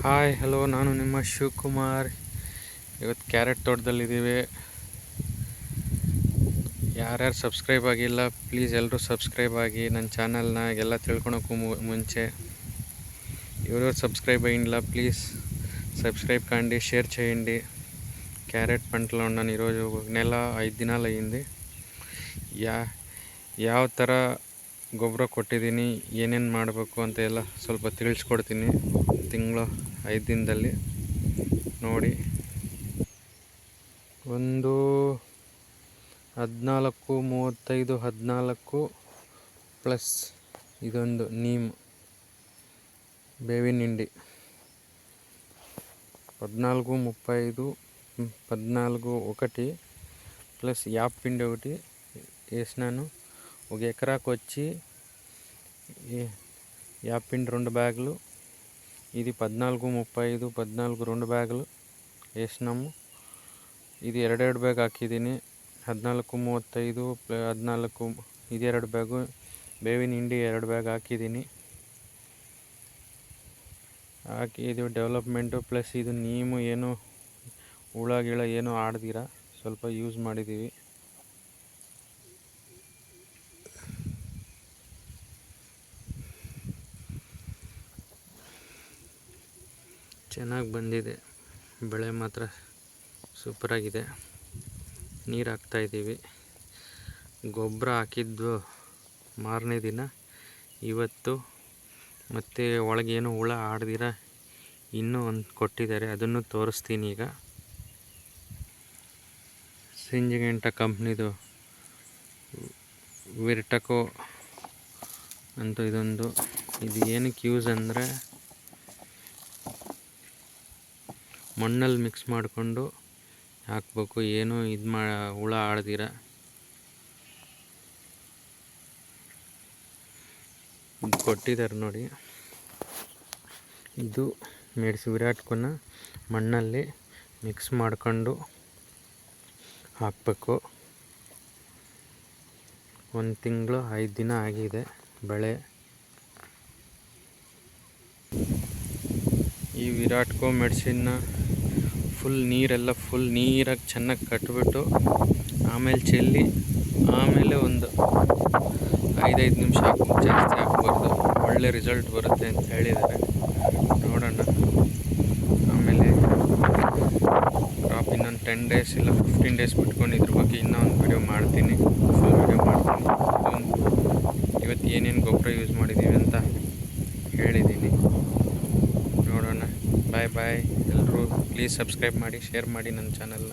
Hi hello, ನಾನು ನಿಮ್ಮ ಶಿವಕುಮಾರ್. ಇವತ್ತು ಕ್ಯಾರೆಟ್ ತೋಟದಲ್ಲಿದ್ದೀವಿ. ಯಾರ್ಯಾರು ಸಬ್ಸ್ಕ್ರೈಬ್ ಆಗಿಲ್ಲ ಪ್ಲೀಸ್ ಎಲ್ಲರೂ ಸಬ್ಸ್ಕ್ರೈಬ್ ಆಗಿ. ನನ್ನ ಚಾನಲ್ನ ಎಲ್ಲ ತಿಳ್ಕೊಳಕ್ಕೂ ಮುಂಚೆ ఎవరు సబ్స్క్రైబ్ అయ్యిండ్లా ప్లీజ్ సబ్స్క్రైబ్ కాండి, షేర్ చేయండి. క్యారెట్ పంటలో ఉన్నాను ఈరోజు. నెల 5 దినాలు అయ్యింది. ಯಾವ ಥರ ಗೊಬ್ಬರ ಕೊಟ್ಟಿದ್ದೀನಿ, ಏನೇನು ಮಾಡಬೇಕು ಅಂತ ಎಲ್ಲ ಸ್ವಲ್ಪ ತಿಳಿಸ್ಕೊಡ್ತೀನಿ ತಿಂಗಳು 5 ದಿನದಲ್ಲಿ. ನೋಡಿ, ಒಂದು 14, 35, 14 ಪ್ಲಸ್ ಇದೊಂದು ನೀಮ್ ಬೇವಿನ ಹಿಂಡಿ 14, 35, 14 ఒకటి ప్లస్ యాపిండి ఒకటి వేసినాను. ఒక ఎకరాకు వచ్చి యాపిండి 2 బ్యాగులు, ఇది 14, 35, 14 2 బ్యాగులు వేసినాము. ఇది 2 ಬ್ಯಾಗ್ ಹಾಕಿದ್ದೀನಿ. 14, 35, 14 ಇದು 2 ಬ್ಯಾಗು, ಬೇವಿನ ಹಿಂಡಿ 2 ಬ್ಯಾಗ್ ಹಾಕಿದ್ದೀನಿ. ಹಾಕಿ ಇದು ಡೆವಲಪ್ಮೆಂಟು ಪ್ಲಸ್ ಇದು ನೀಮು ಏನು ಹುಳ ಗಿಳ ಏನು ಆಡ್ದಿರ ಸ್ವಲ್ಪ ಯೂಸ್ ಮಾಡಿದ್ದೀವಿ. ಚೆನ್ನಾಗಿ ಬಂದಿದೆ, ಬೆಳೆ ಮಾತ್ರ ಸೂಪರಾಗಿದೆ. ನೀರು ಹಾಕ್ತಾಯಿದ್ದೀವಿ. ಗೊಬ್ಬರ ಹಾಕಿದ್ದು ಮಾರನೇ ದಿನ ಇವತ್ತು ಮತ್ತು ಒಳಗೇನು ಹುಳ ಆಡ್ದಿರ ಇನ್ನೂ ಒಂದು ಕೊಟ್ಟಿದ್ದಾರೆ, ಅದನ್ನು ತೋರಿಸ್ತೀನಿ ಈಗ. ಸಿಂಜಿಗೆಂಟ ಕಂಪ್ನಿದು ವಿರ್ಟಕೋ ಅಂತ ಇದೊಂದು. ಇದು ಏನಕ್ಕೆ ಯೂಸ್ ಅಂದರೆ ಮಣ್ಣಲ್ಲಿ ಮಿಕ್ಸ್ ಮಾಡಿಕೊಂಡು ಹಾಕ್ಬೇಕು, ಏನು ಹುಳ ಆಡ್ದಿರ. ಕೊಟ್ಟಿದ್ದಾರೆ ನೋಡಿ. ಇದು ವಿರಾಟ್ಕೋನ ಮಣ್ಣಲ್ಲಿ ಮಿಕ್ಸ್ ಮಾಡ್ಕೊಂಡು ಹಾಕಬೇಕು. 1 ತಿಂಗಳು 5 ದಿನ ಆಗಿದೆ ಬೆಳೆ. ಈ ವಿರಾಟ್ಕೋ ಮೆಡಿಸಿನ್ನ ಫುಲ್ ನೀರಾಗಿ ಚೆನ್ನಾಗಿ ಕಟ್ಬಿಟ್ಟು ಆಮೇಲೆ ಚೆಲ್ಲಿ, ಆಮೇಲೆ ಒಂದು 5 ನಿಮಿಷ ಜಾಸ್ತಿ ಹಾಕ್ಬಾರ್ದು, ಒಳ್ಳೆ ರಿಸಲ್ಟ್ ಬರುತ್ತೆ ಅಂತ ಹೇಳಿದ್ದಾರೆ. ನೋಡೋಣ. ಆಮೇಲೆ ಕ್ರಾಪ್ ಇನ್ನೊಂದು 10 ಡೇಸ್ ಇಲ್ಲ 15 ಡೇಸ್ ಬಿಟ್ಕೊಂಡು ಇದ್ರ ಬಗ್ಗೆ ಇನ್ನೂ ಒಂದು ವಿಡಿಯೋ ಮಾಡ್ತೀನಿ, ಫುಲ್ ವಿಡಿಯೋ ಮಾಡ್ತೀನಿ. ಇವತ್ತು ಏನೇನು ಗೊಬ್ಬರ ಯೂಸ್ ಮಾಡಿದ್ದೀವಿ ಅಂತ ಹೇಳಿದ್ದೀನಿ. ನೋಡೋಣ. ಬಾಯ್ ಎಲ್ಲರೂ ಪ್ಲೀಸ್ ಸಬ್ಸ್ಕ್ರೈಬ್ ಮಾಡಿ, ಶೇರ್ ಮಾಡಿ ನನ್ನ ಚಾನಲ್ನ.